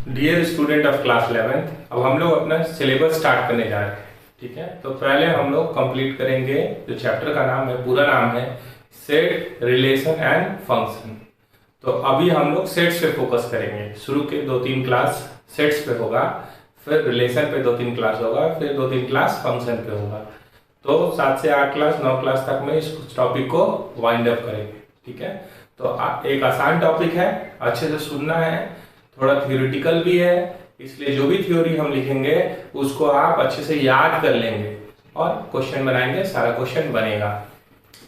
Dear student of class 11th, अब हम लोग अपना सिलेबस स्टार्ट करने जा रहे हैं। ठीक है, तो पहले हम लोग कंप्लीट करेंगे जो चैप्टर का नाम है, पूरा नाम है सेट, रिलेशन एंड फंक्शन। तो अभी हम लोग सेट्स पे फोकस करेंगे। शुरू के 2-3 क्लास सेट्स पे होगा, फिर रिलेशन पे 2-3 क्लास होगा, फिर 2-3 क्लास फंक्शन पे होगा। तो 7 से 8 क्लास 9 क्लास तक में इस टॉपिक को वाइंड अप करेंगे। ठीक है, तो एक आसान टॉपिक है, अच्छे से सुनना है, थोड़ा थियोरिटिकल भी है, इसलिए जो भी थ्योरी हम लिखेंगे उसको आप अच्छे से याद कर लेंगे और क्वेश्चन बनाएंगे, सारा क्वेश्चन बनेगा।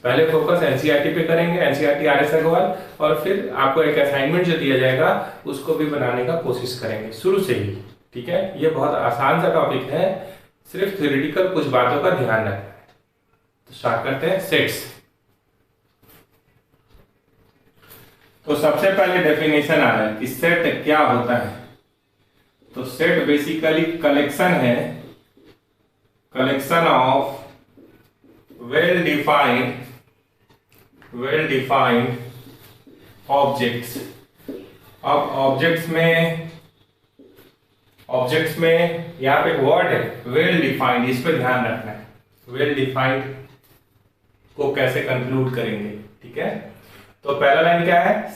पहले फोकस एनसीईआरटी पे करेंगे, एनसीईआरटी आर एस अग्रवाल, और फिर आपको एक असाइनमेंट जो दिया जाएगा उसको भी बनाने का कोशिश करेंगे शुरू से ही। ठीक है, ये बहुत आसान सा टॉपिक है, सिर्फ थ्योरेटिकल कुछ बातों का ध्यान रखना है। तो स्टार्ट करते हैं सेट्स। तो सबसे पहले डेफिनेशन आ रहा है कि सेट क्या होता है। तो सेट बेसिकली कलेक्शन है, collection of well defined objects. अब ऑब्जेक्ट्स में यहाँ पे एक वर्ड है वेल डिफाइंड, इस पर ध्यान रखना है। वेल डिफाइंड को कैसे कंक्लूड करेंगे। ठीक है, तो पहला लाइन क्या है,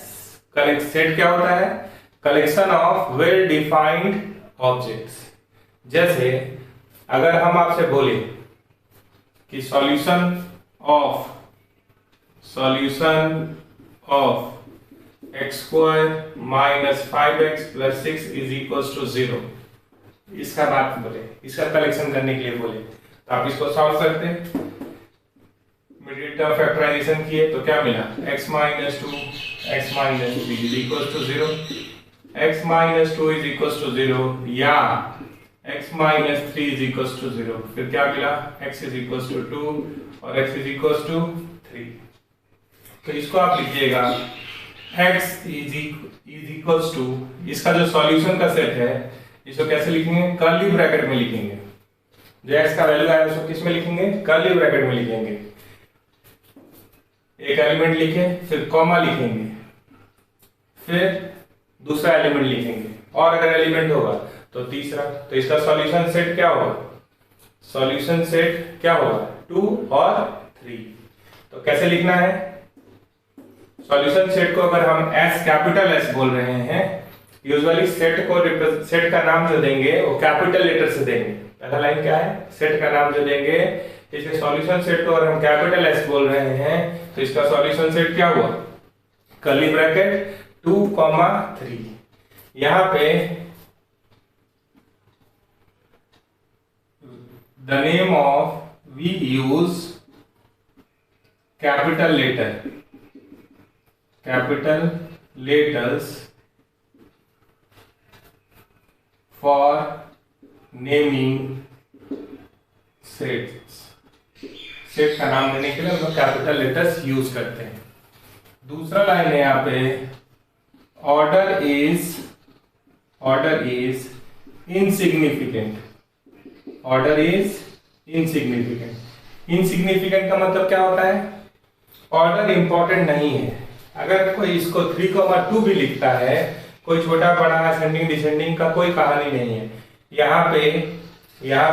सेट क्या होता है, collection of well defined objects. जैसे अगर हम आपसे बोले कि solution of x square minus 5x plus 6 is equal to 0, इसका बात बोले, इसका कलेक्शन करने के लिए बोले, तो आप इसको सॉल्व करते हैं। मिडिल टर्म फैक्टराइजेशन किए तो क्या मिला, x minus 2 x minus 3 is equal to 0, x minus 2 is equal to 0 या x minus 3 is equal to 0। फिर क्या मिला, x इज इक्वल टू 2 और x इज इक्वल टू 3। तो इसको आप लिखिएगा x इज इक्वल टू, इसका जो सॉल्यूशन का सेट है इसको कैसे लिखेंगे, कर्ली ब्रैकेट में लिखेंगे। जो x का वैल्यू आया उसको किस में लिखेंगे, कर्ली ब्रैकेट में लिखेंगे। एक एलिमेंट लिखे, फिर कॉमा लिखेंगे, फिर दूसरा एलिमेंट लिखेंगे, और अगर एलिमेंट होगा तो तीसरा। तो इसका सॉल्यूशन सेट क्या होगा, सॉल्यूशन सेट क्या होगा, 2 और 3। तो कैसे लिखना है सॉल्यूशन सेट को, अगर हम S कैपिटल S बोल रहे हैं, यूजुअली सेट का नाम जो देंगे वो कैपिटल लेटर से देंगे। पहला लाइन क्या है, सेट का नाम जो देंगे, इसके सॉल्यूशन सेट को अगर हम कैपिटल S बोल रहे हैं तो इसका सॉल्यूशन सेट क्या हुआ, कर्ली ब्रैकेट 2, 3। यहां पे the name of we use capital letters for naming sets. Set का नाम देने के लिए हम लोग कैपिटल लेटर्स यूज करते हैं। दूसरा लाइन है यहाँ पे, order is insignificant. Order is insignificant. Insignificant का मतलब क्या होता है, ऑर्डर इंपॉर्टेंट नहीं है। अगर कोई इसको 3,2 भी लिखता है, कोई छोटा बड़ा असेंडिंग डिसेंडिंग का कोई कहानी नहीं है। यहाँ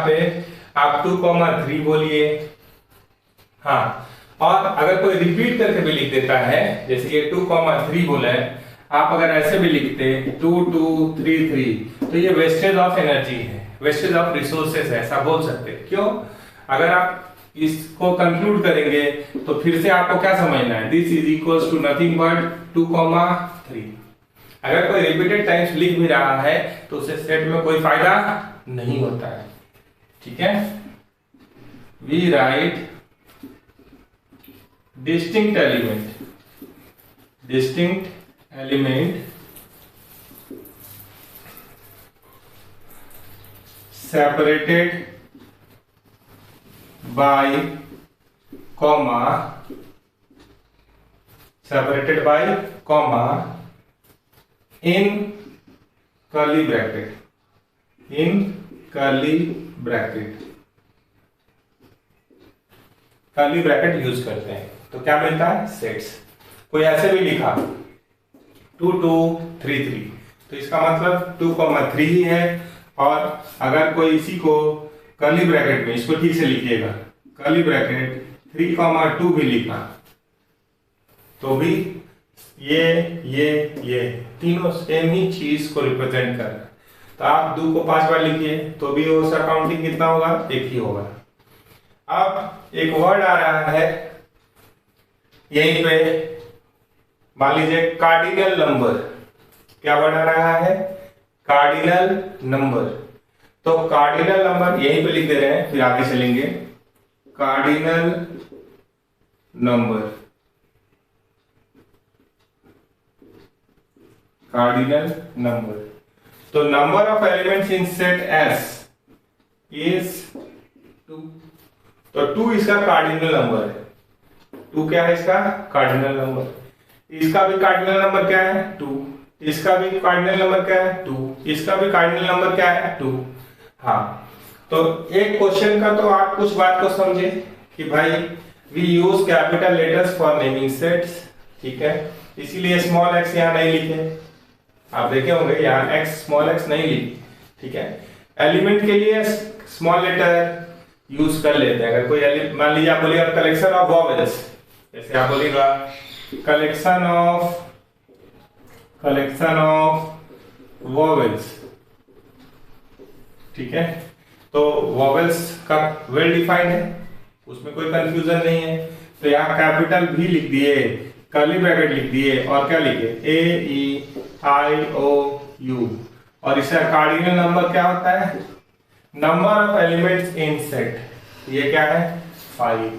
पे आप 2,3 बोलिए, हाँ, और अगर कोई रिपीट करके भी लिख देता है, जैसे ये 2,3 बोला है, आप अगर ऐसे भी लिखते 2, 2, 3, 3, तो ये वेस्टेज ऑफ एनर्जी है, वेस्टेज ऑफ रिसोर्सेस है, ऐसा बोल सकते हैं। क्यों, अगर आप इसको कंक्लूड करेंगे तो फिर से आपको क्या समझना है, this is equal to nothing but 2,3। अगर कोई रिपीटेड टाइम्स लिख भी रहा है तो उसे सेट में कोई फायदा नहीं होता है। ठीक है, we write distinct element separated by comma in curly bracket use करते हैं। तो क्या मिलता है, सेट्स। कोई ऐसे भी लिखा 2, 2, 3, 3, तो इसका मतलब 2,3 ही है। और अगर कोई इसी को कर्ली ब्रैकेट में, इसको ठीक से लिखिएगा, कर्ली ब्रैकेट 3,2 भी लिखा तो भी ये तीनों सेम ही चीज को रिप्रेजेंट कर रहा है। तो आप 2 को 5 बार लिखिए तो भी उसका काउंटिंग कितना होगा, 1 ही होगा। अब एक वर्ड आ रहा है यहीं पे, मान लीजिए कार्डिनल नंबर। क्या वर्ड आ रहा है, कार्डिनल नंबर। तो कार्डिनल नंबर यहीं पे लिख दे रहे हैं, फिर आगे चलेंगे। Cardinal number, cardinal number. तो number of elements in set S is 2। तो 2 इसका कार्डिनल नंबर है। 2 क्या है इसका कार्डिनल नंबर। इसका भी कार्डिनल नंबर क्या है, 2। इसका भी कार्डिनल नंबर क्या है, 2। इसका भी कार्डिनल नंबर क्या है, 2। हाँ, तो एक क्वेश्चन का तो आप कुछ बात को समझे कि भाई we use capital letters for naming sets, ठीक है, इसीलिए स्मॉल एक्स यहाँ नहीं लिखे। आप देखे होंगे यहाँ x स्मॉल x नहीं लिखी, ठीक है। एलिमेंट के लिए स्मॉल लेटर यूज कर लेते हैं। अगर कोई मान लीजिए आप बोलिएगा कलेक्शन ऑफ वॉवेल्स, जैसे आप बोलिएगा कलेक्शन ऑफ वॉवेल्स, ठीक है। तो वॉवेल्स का वेल डिफाइंड है, उसमें कोई कंफ्यूजन नहीं है। तो यहाँ कैपिटल भी लिख दिए, कर्ली ब्रैकेट लिख दिए और क्या लिखे, AEIOU। और इसका कार्डिनल नंबर क्या होता है, number of elements in set. ये क्या है, 5।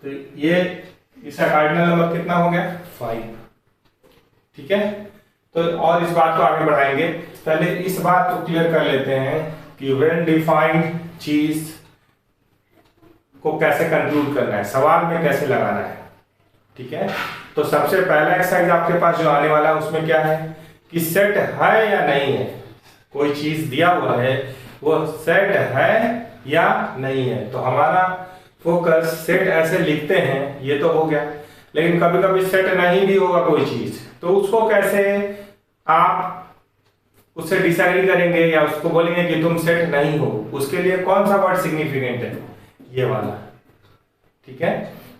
तो ये इसका कार्डिनल नंबर कितना हो गया, 5, ठीक है। तो और इस बात को आगे बढ़ाएंगे, पहले इस बात को क्लियर कर लेते हैं कि वेल डिफाइंड चीज को कैसे कंक्लूड करना है, सवाल में कैसे लगाना है, ठीक है। तो सबसे पहला एक्सरसाइज आपके पास जो आने वाला है उसमें क्या है कि सेट है या नहीं है। कोई चीज दिया हुआ है, वो सेट है या नहीं है। तो हमारा फोकस सेट ऐसे लिखते हैं, ये तो हो गया। लेकिन कभी कभी सेट नहीं भी होगा कोई चीज, तो उसको कैसे आप उससे डिसाइड करेंगे या उसको बोलेंगे कि तुम सेट नहीं हो। उसके लिए कौन सा वर्ड सिग्निफिकेंट है, ये वाला, ठीक है।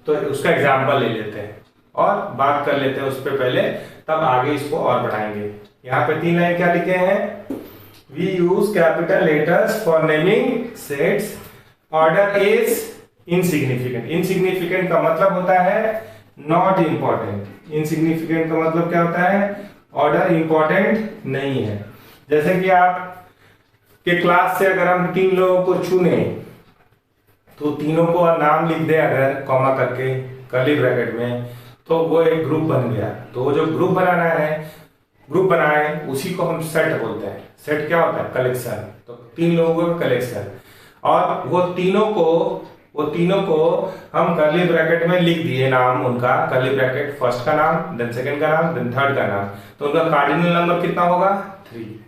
तो उसका एग्जाम्पल ले लेते हैं और बात कर लेते हैं उस पर पहले, तब आगे इसको और बढ़ाएंगे। यहाँ पे 3 लाइन क्या लिखे हैं, we use capital letters for naming sets, order is insignificant. Insignificant का मतलब होता है नॉट इंपॉर्टेंट। इनसिग्निफिकेंट का मतलब क्या होता है, ऑर्डर इंपॉर्टेंट नहीं है। जैसे कि आप के क्लास से अगर हम 3 लोगों को चुने तो तीनों को नाम लिख दे अगर कॉमा करके कर्ली ब्रैकेट में, तो वो एक ग्रुप बन गया। तो वो जो ग्रुप बनाना है, ग्रुप बनाए, उसी को हम सेट बोलते हैं। सेट क्या होता है, कलेक्शन। तो 3 लोगों का कलेक्शन, और वो तीनों को हम कर्ली ब्रैकेट में लिख दिए नाम उनका, कर्ली ब्रैकेट फर्स्ट का नाम, देन सेकंड का नाम, देन थर्ड का नाम। तो उनका कार्डिनल नंबर कितना होगा, 3,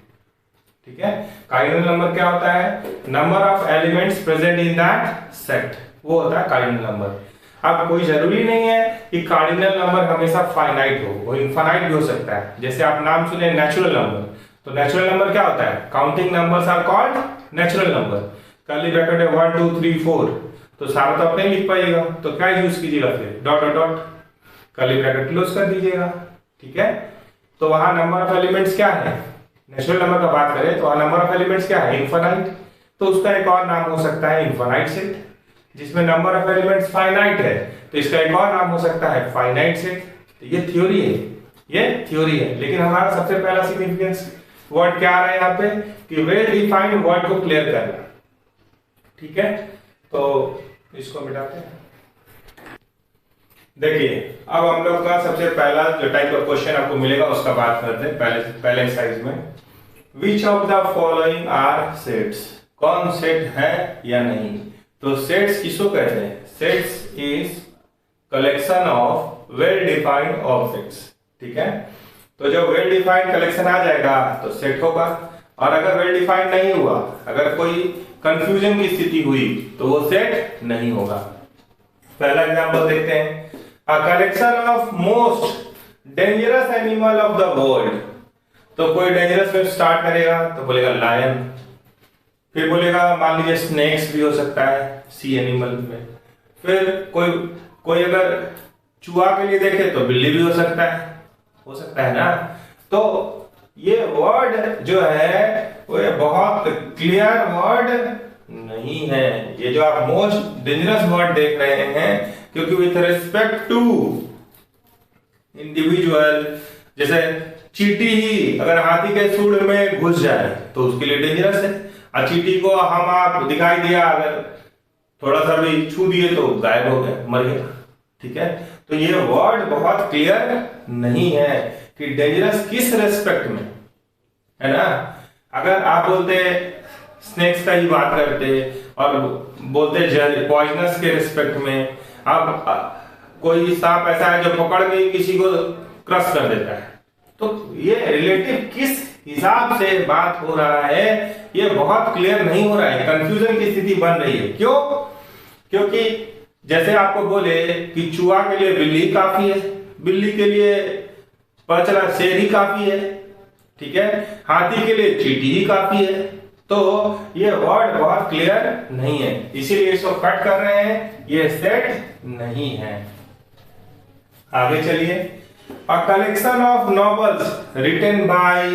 ठीक है। कार्डिनल नंबर क्या होता है, number of elements present in that set, वो होता है कार्डिनल नंबर। अब कोई जरूरी नहीं है कि कार्डिनल नंबर हमेशा फाइनाइट हो, वो इनफाइनाइट भी हो सकता है। जैसे आप नाम सुने नेचुरल नंबर, तो नेचुरल नंबर क्या होता है, counting numbers are called natural number. Curly bracket है 1 2 3 4, तो सारा तो आप नहीं लिख पाइएगा, तो क्या यूज कीजिएगा, फिर dot dot dot curly bracket close कर दीजिएगा, ठीक है। तो वहां नंबर ऑफ एलिमेंट्स क्या है, नेचुरल नंबर का बात करें तो नंबर ऑफ एलिमेंट्स क्या है, इनफाइनाइट। तो उसका एक और नाम हो सकता है इनफाइनाइट सेट। जिसमें नंबर ऑफ एलिमेंट्स फाइनाइट है तो इसका एक और नाम हो सकता है फाइनाइट सेट। तो ये थ्योरी है, ये थ्योरी है। लेकिन हमारा सबसे पहला सिग्निफिकेंस वर्ड क्या आ रहा है यहाँ पे कि वेल डिफाइंड वर्ड को क्लियर करना, ठीक है। तो इसको मिटाते हैं। देखिए अब हम लोग का सबसे पहला जो टाइप ऑफ क्वेश्चन आपको मिलेगा उसका बात करते हैं पहले एक्सरसाइज में। Which of the following are sets, कौन सेट है या नहीं। तो सेट्स किसको कहते हैं, sets is collection of well defined objects, ठीक है। तो जब वेल डिफाइंड कलेक्शन आ जाएगा तो सेट होगा, और अगर वेल डिफाइंड नहीं हुआ, अगर कोई कंफ्यूजन की स्थिति हुई तो वो सेट नहीं होगा। पहला एग्जांपल देखते हैं, अ collection of most dangerous animal of the world. तो कोई डेंजरस में स्टार्ट करेगा तो बोलेगा लायन, फिर बोलेगा मान लीजिए स्नेक्स भी हो सकता है सी एनिमल में, फिर कोई अगर चूहा के लिए देखे तो बिल्ली भी हो सकता है ना। तो ये वर्ड जो है वो बहुत क्लियर वर्ड नहीं है, ये जो आप मोस्ट डेंजरस वर्ड देख रहे हैं, क्योंकि विथ रिस्पेक्ट टू इंडिविजुअल, जैसे चींटी ही अगर हाथी के सूंड में घुस जाए तो उसके लिए डेंजरस है, और चींटी को हम आप दिखाई दिया अगर थोड़ा सा भी छू दिए तो गायब हो गया, मर गया। ठीक है, तो ये वर्ड बहुत क्लियर नहीं है कि डेंजरस किस रेस्पेक्ट में है ना। अगर आप बोलते स्नेक्स का ही बात करते और बोलते पॉइजनस के रिस्पेक्ट में, आप कोई सांप ऐसा है जो पकड़ के किसी को क्रश कर देता है, तो ये रिलेटिव किस हिसाब से बात हो रहा है ये बहुत क्लियर नहीं हो रहा है, कंफ्यूजन की स्थिति बन रही है। क्यों? क्योंकि जैसे आपको बोले कि चूहा के लिए बिल्ली काफी है, बिल्ली के लिए पता चला शेर ही काफी है, ठीक है, हाथी के लिए चींटी ही काफी है, तो ये वर्ड बहुत क्लियर नहीं है, इसीलिए इसको कट कर रहे हैं, ये सेट नहीं है। आगे चलिए, a collection of novels written by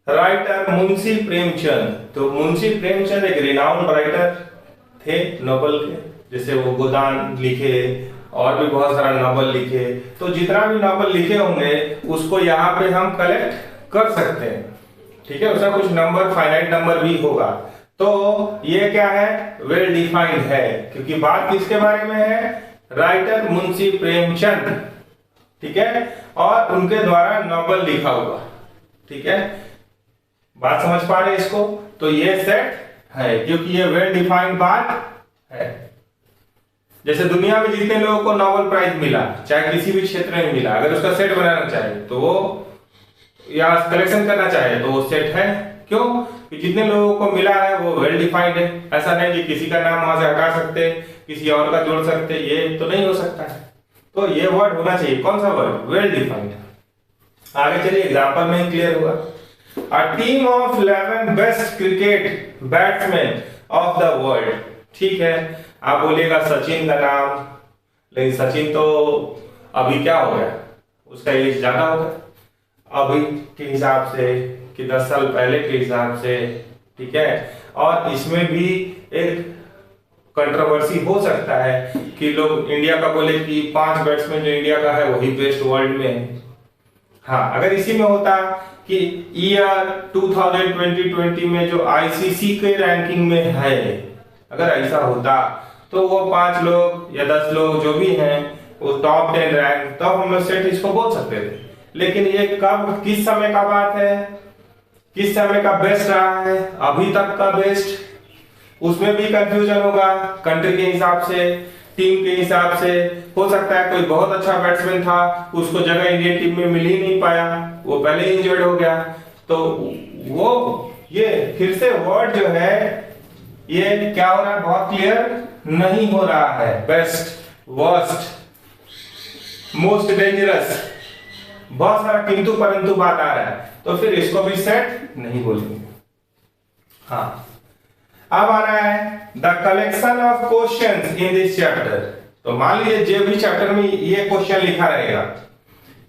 writer Munshi Premchand. तो मुंशी प्रेमचंद एक रिनाउंड राइटर थे नॉवेल के, जैसे वो गोदान लिखे और भी बहुत सारा नॉवेल लिखे, तो जितना भी नॉवेल लिखे होंगे उसको यहाँ पे हम कलेक्ट कर सकते हैं। ठीक है, उसका कुछ नंबर फाइनाइट नंबर भी होगा। तो ये क्या है, वेल डिफाइंड है, क्योंकि बात किसके बारे में है, राइटर मुंशी प्रेमचंद, ठीक है, और उनके द्वारा नॉवेल लिखा हुआ। ठीक है, बात समझ पा रहे इसको? तो ये सेट है क्योंकि ये वेल डिफाइंड बात है। जैसे दुनिया में जितने लोगों को नोबेल प्राइज मिला, चाहे किसी भी क्षेत्र में मिला, अगर उसका सेट बनाना चाहे तो वो, या कलेक्शन करना चाहे तो वो सेट है। क्यों? कि जितने लोगों को मिला है वो वेल डिफाइंड है, ऐसा नहीं कि किसी का नाम वहां से हटा सकते, किसी और का जोड़ सकते, ये तो नहीं हो सकता है। तो ये वर्ड होना चाहिए, कौन सा वर्ड, वेल डिफाइंड। आगे चलिए, एग्जांपल में ही क्लियर हुआ। A team of 11 best cricket batsman of the world. ठीक है, आप बोलिएगा सचिन का नाम, लेकिन सचिन तो अभी क्या हो गया, उसका एज ज्यादा हो गया अभी के हिसाब से कि 10 साल पहले के हिसाब से। ठीक है, और इसमें भी एक कंट्रोवर्सी हो सकता है कि लोग इंडिया का बोले कि 5 बैट्समैन जो इंडिया का है वही बेस्ट वर्ल्ड में है। हाँ, अगर इसी में होता कि ईयर 2020 में जो आईसीसी के रैंकिंग में है, अगर ऐसा होता तो वो 5 लोग या 10 लोग जो भी हैं वो टॉप 10 रैंक, तो हम लोग सेट इसको बोल सकते थे। लेकिन ये कब, किस समय का बात है, किस समय का बेस्ट रहा है, अभी तक का बेस्ट, उसमें भी कंफ्यूजन होगा कंट्री के हिसाब से, टीम के हिसाब से। हो सकता है कोई बहुत अच्छा बैट्समैन था, उसको जगह इंडियन टीम में मिल ही नहीं पाया, वो पहले ही इंजर्ड हो गया, तो वो ये फिर से वर्ड जो है ये क्या हो रहा है, बहुत क्लियर नहीं हो रहा है। बेस्ट, वर्स्ट, मोस्ट डेंजरस, बहुत सारा किंतु परंतु बात आ रहा है, तो फिर इसको भी सेट नहीं बोलेंगे। हाँ, अब आ रहा है the collection of questions in this chapter. तो मान लीजिए जो भी चैप्टर में ये क्वेश्चन लिखा रहेगा,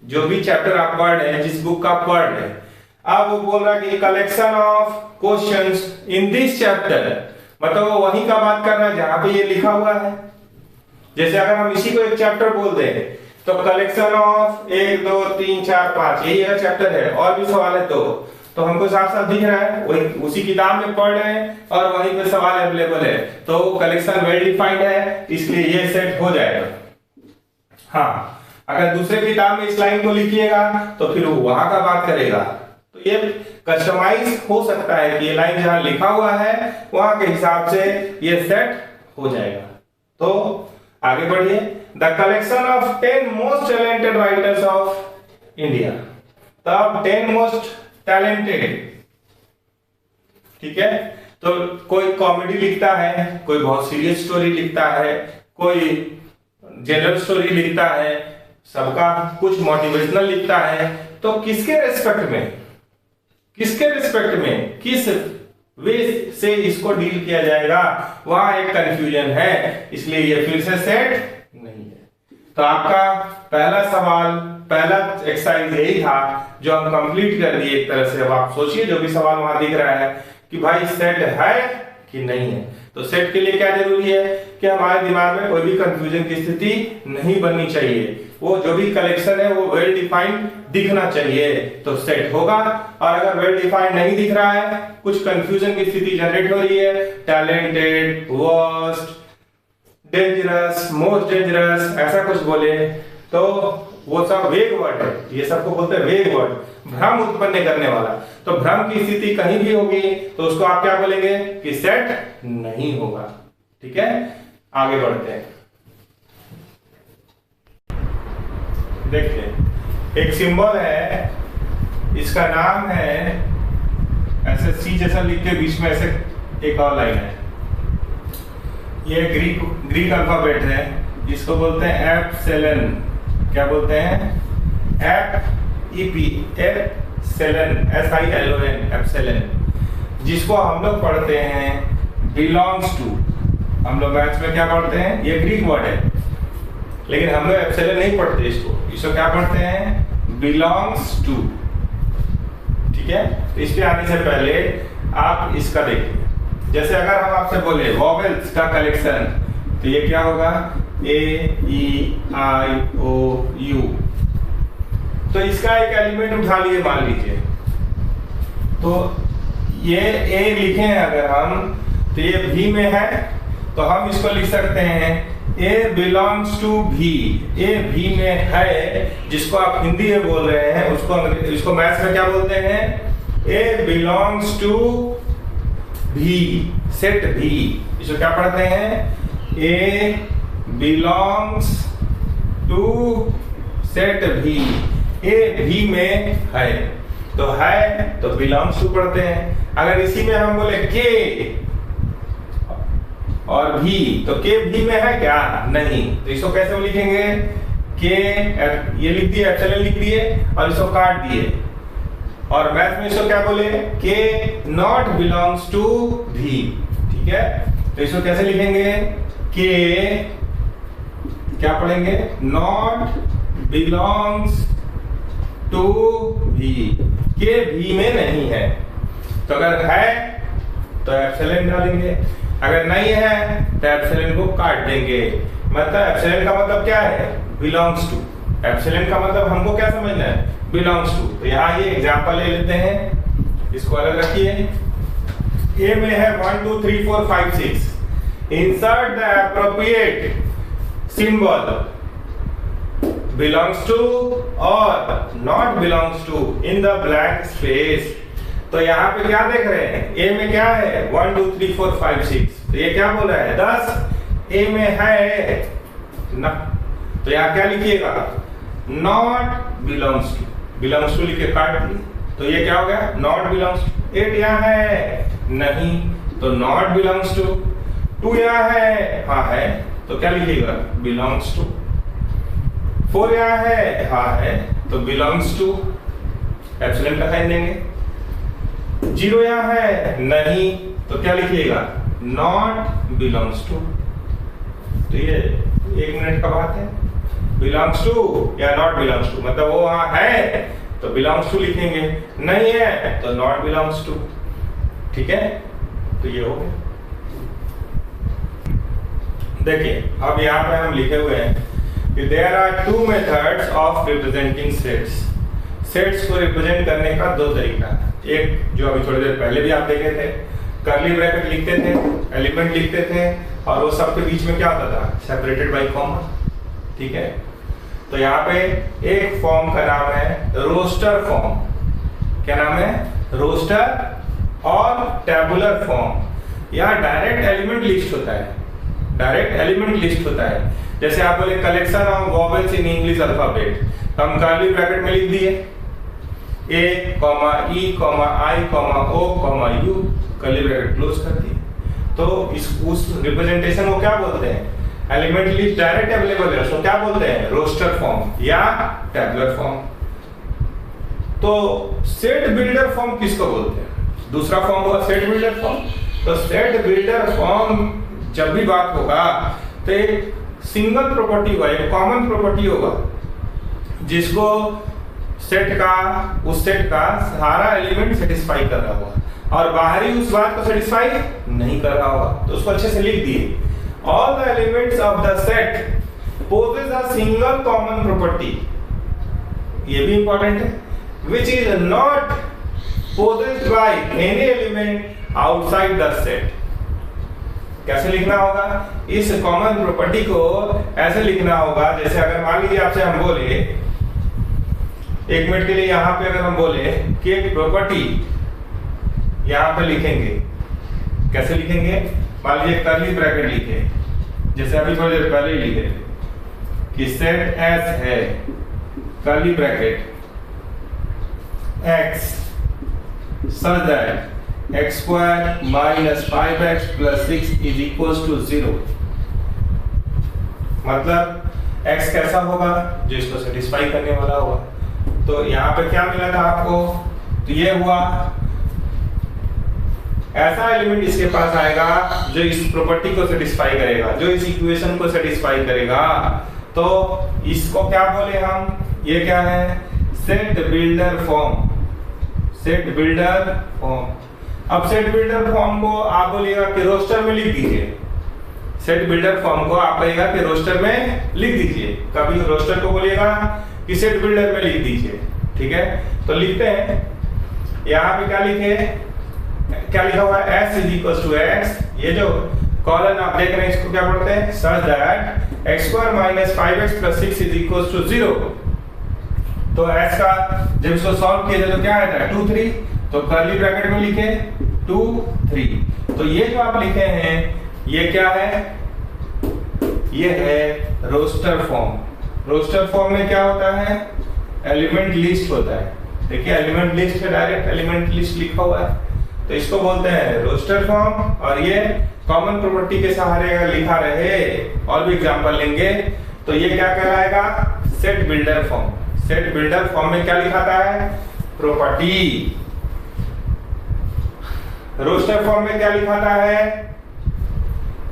जो भी चैप्टर आप पढ़ रहे हैं, जिस बुक का आप पढ़ रहे हैं, अब वो बोल रहा है कि collection of questions in this chapter, मतलब वो वही का बात कर रहा है जहां पे ये लिखा हुआ है। जैसे अगर हम इसी को एक चैप्टर बोल दें तो कलेक्शन ऑफ 1 2 3 4 5 यही अगर चैप्टर है और भी सवाल है तो हमको साफ साफ दिख रहा है वही उसी किताब में पढ़ रहे हैं और वहीं पे सवाल अवेलेबल है, तो कलेक्शन वेल डिफाइंड है, इसलिए ये सेट हो जाएगा। हाँ, अगर दूसरे किताब में इस लाइन को लिखिएगा तो फिर वो वहां का बात करेगा, तो ये कस्टमाइज हो सकता है कि ये लाइन जहां लिखा हुआ है वहां के हिसाब से ये सेट हो जाएगा। तो आगे बढ़िए, the collection of 10 most talented writers of India. तब 10 मोस्ट टैलेंटेड, ठीक है, तो कोई कॉमेडी लिखता है, कोई बहुत सीरियस स्टोरी लिखता है, कोई जनरल स्टोरी लिखता है, सबका कुछ मोटिवेशनल लिखता है, तो किसके रेस्पेक्ट में किस वे से इसको डील किया जाएगा, वहां एक कंफ्यूजन है, इसलिए ये फिर से सेट नहीं है। तो आपका पहला सवाल, पहला एक्सरसाइज यही था जो हम कंप्लीट कर दिए एक तरह से। अब आप सोचिए जो भी सवाल वहां दिख रहा है कि भाई सेट है कि नहीं है। तो सेट के लिए क्या जरूरी है कि हमारे दिमाग में कोई भी कंफ्यूजन की स्थिति नहीं बननी चाहिए, वो जो भी कलेक्शन है वो वेल डिफाइंड दिखना चाहिए, तो सेट होगा। और अगर वेल डिफाइंड नहीं दिख रहा है, कुछ कंफ्यूजन की स्थिति जनरेट हो रही है, talented, worst, dangerous, most dangerous, ऐसा कुछ बोले, तो वो सब वेग वर्ड है, ये सबको बोलते हैं वेग वर्ड, भ्रम उत्पन्न करने वाला। तो भ्रम की स्थिति कहीं भी होगी तो उसको आप क्या बोलेंगे कि सेट नहीं होगा। ठीक है, आगे बढ़ते हैं। देखिए एक सिंबल है, इसका नाम है, ऐसे सी जैसा लिख के बीच में ऐसे एक और लाइन है, ये ग्रीक अल्फाबेट है, इसको बोलते हैं एप्सिलॉन। क्या बोलते हैं? एप्सिलॉन, एप्सिलॉन, जिसको हम लोग पढ़ते हैं बिलोंग्स टू। हम लोग मैथ्स में क्या पढ़ते हैं? ये ग्रीक वर्ड है, लेकिन हम लोग एप्सिलॉन नहीं पढ़ते, इसको क्या पढ़ते हैं? Belongs to. ठीक है, तो इस पे आने से पहले आप इसका देखिए, जैसे अगर हम आपसे बोले वॉवेल्स का कलेक्शन, तो ये क्या होगा? ए, ई, आई, ओ, यू। तो इसका एक एलिमेंट उठा लिए मान लीजिए, तो ये ए लिखे हैं अगर हम, तो ये भी में है, तो हम इसको लिख सकते हैं ए बिलोंग्स टू भी। ए भी में है, जिसको आप हिंदी में बोल रहे हैं उसको मैथ्स में क्या बोलते हैं? ए बिलोंग्स टू भी, सेट भी। इसको क्या पढ़ते हैं? ए बिलोंग्स टू सेट भी। ए भी में है, तो बिलोंग्स टू पढ़ते हैं। अगर इसी में हम बोले के और भी, तो के भी में है क्या? नहीं, तो इसको कैसे लिखेंगे? के, ये लिख दिए, एप्सिलॉन लिख दिए और इसको काट दिए, और मैथ में इसको क्या बोले? के नॉट बिलोंग्स टू भी। ठीक है, तो इसको कैसे लिखेंगे? के क्या पढ़ेंगे? नॉट बिलोंग्स टू भी, के भी में नहीं है। तो अगर है तो एप्सिलॉन डालेंगे, अगर नहीं है तो एप्सिलॉन को काट देंगे। मतलब एप्सिलॉन का मतलब क्या है? Belongs to. एप्सिलॉन का मतलब हमको क्या समझना है? Belongs to. तो यहाँ ये एग्जांपल ले लेते हैं, इसको अलग रखिए। ए में है 1 2 3 4 5 6, insert the appropriate symbol belongs to और not belongs to in the blank space। तो यहाँ पे क्या देख रहे हैं? A में क्या है? 1 2 3 4 5 6, तो ये क्या बोल रहा है? 10 A में है ना, तो यहाँ क्या लिखिएगा? not belongs to, belongs to लिख के काट दिए, तो ये क्या हो गया? not belongs to। 8 यहाँ है नहीं, तो not belongs to। 2 यहाँ है, हाँ है, तो क्या लिखिएगा? belongs to। 4 यहाँ है, हाँ है, तो बिलोंग्स टू, एप्सिलॉन का साइन देंगे। 0 यहाँ है नहीं, तो क्या लिखिएगा? Not belongs to. तो ये 1 मिनट का बात है, बिलोंग्स टू या नॉट बिलोंग्स टू, मतलब वो वहां है तो बिलोंग्स टू लिखेंगे, नहीं है तो नॉट बिलोंग्स टू। ठीक है, तो ये हो गया। देखिए अब यहाँ पे हम लिखे हुए हैं कि there are 2 methods of representing sets। Sets को रिप्रेजेंट करने का 2 तरीका है। एक जो अभी थोड़ी देर पहले भी आप देखे थे, कर्ली ब्रैकेट लिखते थे, एलिमेंट लिखते थे, और वो सब के बीच में क्या होता था? Separated by comma. ठीक है, तो यहाँ पे एक फॉर्म का नाम है रोस्टर फॉर्म। क्या नाम है? रोस्टर और टेबुलर फॉर्म। यहाँ डायरेक्ट एलिमेंट लिस्ट होता है, डायरेक्ट एलिमेंट लिस्ट होता है। जैसे आप बोले collection of vowels in English alphabet, तो हम कर्ली ब्रैकेट में लिख दिए A comma E comma I comma O comma U, curly bracket close कर दिए। तो उस रिप्रेजेंटेशन को क्या बोलते हैं? एलिमेंट लिस्ट डायरेक्ट अवेलेबल है, उसको क्या बोलते हैं? रोस्टर फॉर्म या टेबुलर फॉर्म। तो सेट बिल्डर फॉर्म किसको बोलते हैं? दूसरा फॉर्म होगा सेट बिल्डर फॉर्म। तो सेट बिल्डर फॉर्म जब भी बात होगा तो एक सिंगल प्रॉपर्टी होगा, एक कॉमन प्रॉपर्टी होगा जिसको सेट का, उस सेट का सारा एलिमेंट सेटिस्फाई कर रहा होगा और बाहरी उस बात को सेटिस्फाई नहीं कर रहा होगा। तो उसको अच्छे से लिख दिए, all the elements of the set possess a single common property, ये भी इंपॉर्टेंट है, which is not possessed by any element outside the set। कैसे लिखना होगा? इस कॉमन प्रॉपर्टी को ऐसे लिखना होगा जैसे अगर मान लीजिए आपसे हम बोले, एक मिनट के लिए यहाँ पे अगर हम बोले कि एक प्रॉपर्टी यहाँ पे लिखेंगे, कैसे लिखेंगे? मान लीजिए कर्ली ब्रैकेट लिखे, जैसे अभी थोड़ी देर पहले ही लिखे कि सेट एस है curly bracket x such that x square minus 5x plus 6 is equals to 0। मतलब x कैसा होगा? जो इसको सेटिस्फाई करने वाला होगा। तो यहाँ पे क्या मिला था आपको? तो ये हुआ ऐसा एलिमेंट इसके पास आएगा जो इस प्रॉपर्टी को सेटिस्फाई करेगा, जो इस इक्वेशन को सेटिस्फाई करेगा। तो इसको क्या बोले हम? ये क्या है? Set builder form. Set builder form. अब सेट बिल्डर फॉर्म को आप बोलिएगा कि रोस्टर में लिख दीजिए। सेट बिल्डर फॉर्म को आप कहिएगा कि रोस्टर में लिख दीजिए। कभी रोस्टर को बोलिएगा कि सेट बिल्डर में लिख दीजिए, ठीक है? तो लिखते हैं, यहाँ पे क्या लिखे, क्या लिखा हुआ है? s is equals to x। ये जो कॉलन आप देख रहे हैं इसको क्या पढ़ते हैं? such that x square minus 5x plus 6 is equals to 0। तो s का जब इसको सॉल्व किया जाए तो क्या आता है? 2 3। तो कर्ली ब्रैकेट में लिखे 2 3। तो ये जो आप लिखे हैं ये क्या है? ये है रोस्टर फॉर्म। रोस्टर फॉर्म में क्या होता है? एलिमेंट लिस्ट होता है। देखिए एलिमेंट लिस्ट है, डायरेक्ट एलिमेंट लिस्ट लिखा हुआ है, तो इसको बोलते हैं रोस्टर फॉर्म। और ये कॉमन प्रॉपर्टी के सहारे अगर लिखा रहे, और भी एग्जांपल लेंगे, तो ये क्या कहलाएगा? Set builder form. Set builder form में क्या लिखाता है? प्रॉपर्टी। रोस्टर फॉर्म में क्या लिखाता है?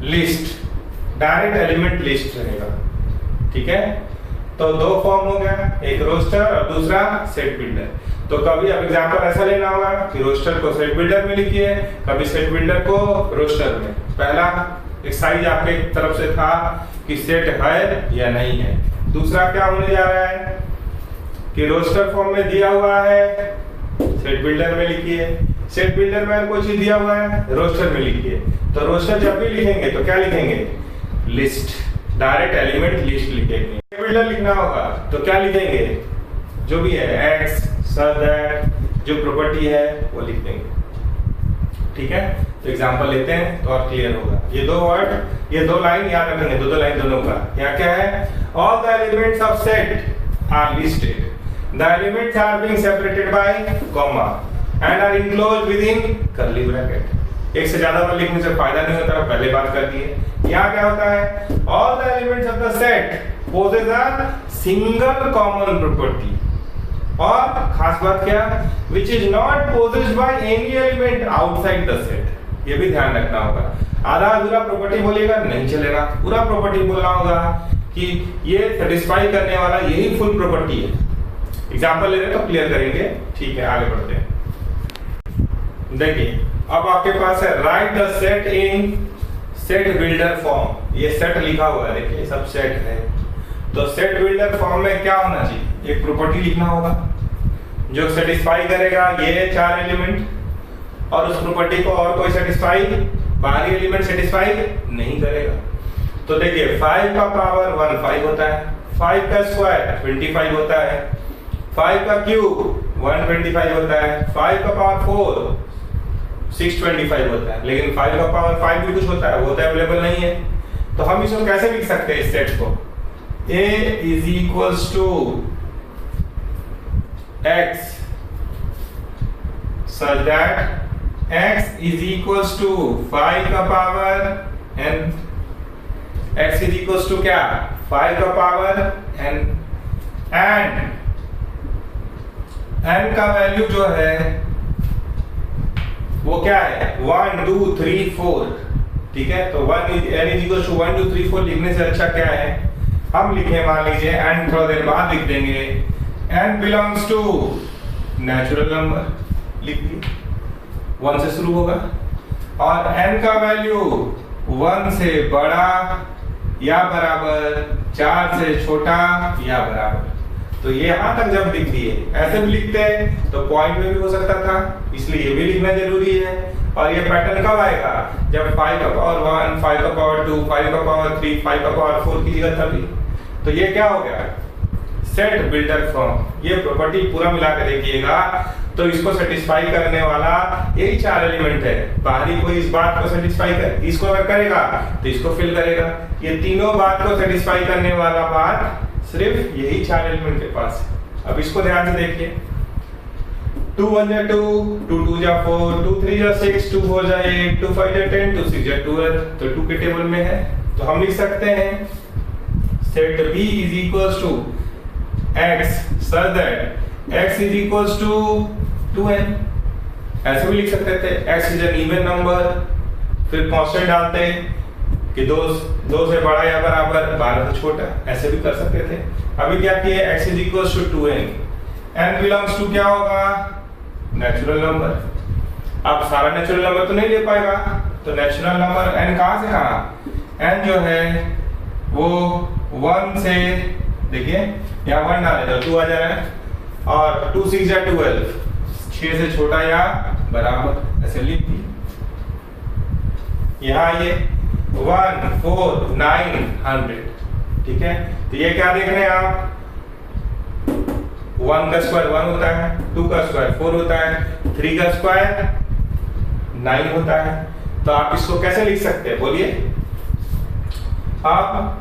लिस्ट, डायरेक्ट एलिमेंट लिस्ट रहेगा, ठीक है? तो दो फॉर्म हो गया, एक रोस्टर और दूसरा सेट बिल्डर। तो कभी अब एग्जांपल ऐसा लेना होगा कि रोस्टर को सेट बिल्डर में लिखिए, कभी सेट बिल्डर को रोस्टर में। पहला एक्सरसाइज आपके तरफ से था कि सेट है या नहीं है। दूसरा क्या होने जा रहा है कि रोस्टर फॉर्म में दिया हुआ है, सेट बिल्डर में लिखिए। सेट बिल्डर में कोई चीज दिया हुआ है, रोस्टर में लिखिए। तो रोस्टर जब भी लिखेंगे तो क्या लिखेंगे? लिस्ट, डायरेक्ट एलिमेंट लिस्ट लिखेंगे। सेट बिल्डर लिखना होगा तो क्या लिखेंगे? जो भी है x such that जो प्रॉपर्टी है वो लिख देंगे, ठीक है? तो एग्जांपल लेते हैं तो और क्लियर होगा। ये दो वर्ड, ये दो लाइन याद रखेंगे, दो लाइन दोनों का। यहाँ क्या है? All the elements of set are listed, the elements are being separated by comma and are enclosed within curly bracket. एक से ज्यादा वर्ड लिखने से फायदा नहीं होता, पहले बात कर दिए। यहाँ क्या होता है? All the elements of the set possess a single common property, और खास बात क्या? which is not possessed by any element outside the set। ये भी ध्यान रखना होगा। आधा अधूरा प्रॉपर्टी बोलेगा नहीं चलेगा, पूरा प्रॉपर्टी बोलना होगा कि ये सेटिस्फाई करने वाला यही फुल प्रॉपर्टी है। एग्जांपल ले रहे तो क्लियर करेंगे, ठीक है? आगे बढ़ते हैं। देखिए अब आपके पास है right the set in set builder form. ये सेट लिखा हुआ है, देखिए सब सेट है। तो सेट बिल्डर फॉर्म में क्या होना चाहिए? एक प्रॉपर्टी लिखना होगा जो सेटिस्फाई करेगा ये चार एलिमेंट, और उस प्रॉपर्टी को और कोई सेटिस्फाई, बाहरी एलिमेंट सेटिस्फाई नहीं करेगा। तो देखिए 5 का पावर 1 5 होता है, 5 का स्क्वायर 25 होता है, 5 का क्यूब 125 होता है, 5 का पावर 4 625 होता है। लेकिन 5 का पावर 5 भी कुछ होता है, वो तो अवेलेबल नहीं है। तो हम इसको कैसे लिख सकते हैं इस सेट को? A is equals to x such that x is equals to 5 का power n, x is equals to क्या? 5 का पावर n, and n का वैल्यू जो है वो क्या है 1 2 3 4, ठीक है। तो n इज इक्वल टू 1 2 3 4 लिखने से अच्छा क्या है हम लिखें, मान लीजिए n थोड़ा देर बाद लिख देंगे n belongs to natural number, लिख दिए 1 से शुरू होगा और n का वैल्यू 1 से बड़ा या बराबर 4 से छोटा या बराबर। तो ये यहां तक जब लिख दिए, ऐसे भी लिखते हैं तो पॉइंट में भी हो सकता था, इसलिए ये भी लिखना जरूरी है। और ये पैटर्न कब आएगा जब 5 का पावर 1 5 का पावर 2 5 का पावर 3 5 का पावर 4 की जगह तभी। तो ये क्या हो गया सेट बिल्डर फ्रॉम, ये प्रॉपर्टी पूरा मिला के देखिएगा तो इसको सेटिस्फाई करने वाला यही 4 एलिमेंट है। बाहरी कोई इस बात को सेटिस्फाई कर, इसको अगर करेगा तो इसको फिल करेगा, ये तीनों बात को सेटिस्फाई करने वाला बात सिर्फ यही 4 एलिमेंट के पास है। अब इसको ध्यान से देखिए 2 1 जा 2 2 2 जा 4 2 3 जा 6 2 4 जा 8 2 5 जा 10 2 6 जा 12, तो 2 के टेबल में है। तो हम लिख सकते हैं set B is equals to x such that x is equals to 2n। ऐसे भी लिख सकते थे x is an even number, फिर कांस्टेंट डालते कि 2 से बड़ा या बराबर 12 से छोटा, ऐसे भी कर सकते थे। अभी क्या किए x is equals to 2n, n belongs to क्या होगा नेचुरल नंबर। अब सारा नेचुरल नंबर तो नहीं ले पाएगा, तो नेचुरल नंबर n कहां से कहां, n जो है वो 1 से, देखिए यहाँ 1 डाले तो 2 आ जा रहा है और 2 6 या 12 6 से छोटा या बराबर, ऐसे लिख दी। यहाँ ये 1 4 9 100, ठीक है। तो ये क्या देख रहे हैं आप 1 का स्क्वायर 1 होता है, 2 का स्क्वायर 4 होता है, 3 का स्क्वायर 9 होता है। तो आप इसको कैसे लिख सकते हैं बोलिए। अब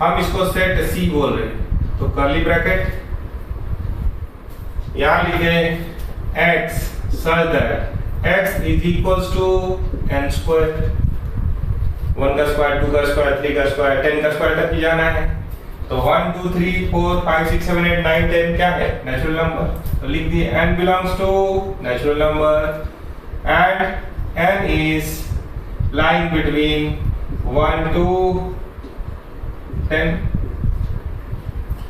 हम इसको सेट C बोल रहे हैं, तो कर्ली ब्रैकेट यहां लिखे x such that x is equals to n square, 1 का स्क्वायर 2 का स्क्वायर 3 का स्क्वायर 10 का स्क्वायर तक ही जाना है। तो 1 2 3 4 5 6 7 8 9 10 क्या है नेचुरल नंबर, तो लिख दिए n belongs to natural number and n is lying between 1 to 10।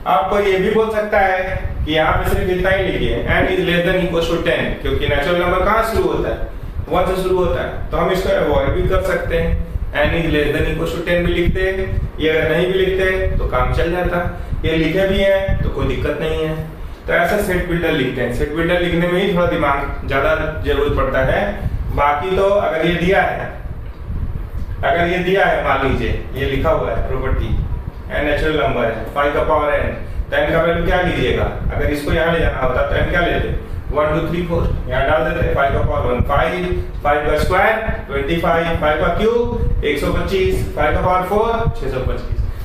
आपको ये भी बोल सकता है कि यहाँ पे सिर्फ इतना ही लिखिए n is less than equals to 10, क्योंकि नेचुरल नंबर कहाँ शुरू होता है 1 से शुरू होता है, तो हम इसको अवॉइड भी कर सकते हैं, n is less than equals to 10 भी लिखते हैं। ये अगर नहीं भी लिखते तो काम चल जाता, ये लिखे भी हैं तो कोई दिक्कत नहीं है। तो ऐसा सेट बिल्डर लिखते हैं, सेट बिल्डर लिखने में ही थोड़ा दिमाग ज्यादा जरूरत पड़ता है। बाकी तो अगर ये दिया है मान लीजिए ये लिखा हुआ है प्रॉपर्टी n नेचुरल नंबर है 5 का पावर n, तो n का वैल्यू क्या लीजिएगा, अगर इसको यहाँ ले जाना होता तो n क्या लेते 1 2 3 4, यहाँ डाल देते 5 का पावर 1 5 5 का स्क्वायर 25 5 का क्यूब 125 5 का पावर 4 625।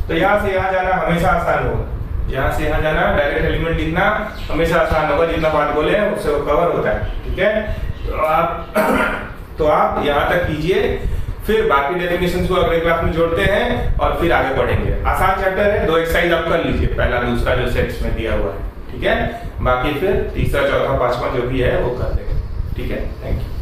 तो यहाँ से यहाँ जाना हमेशा आसान होगा, यहाँ से यहाँ जाना डायरेक्ट एलिमेंट लिखना हमेशा आसान होगा, जितना बात बोले उससे वो कवर होता है, ठीक है। तो आप यहाँ तक कीजिए, फिर बाकी डेफिनेशंस को अगले क्लास में जोड़ते हैं और फिर आगे बढ़ेंगे। आसान चैप्टर है, 2 एक्सरसाइज आप कर लीजिए, पहला दूसरा जो सेट्स में दिया हुआ है, ठीक है। बाकी फिर तीसरा चौथा पांचवा जो भी है वो कर देंगे, ठीक है। Thank you.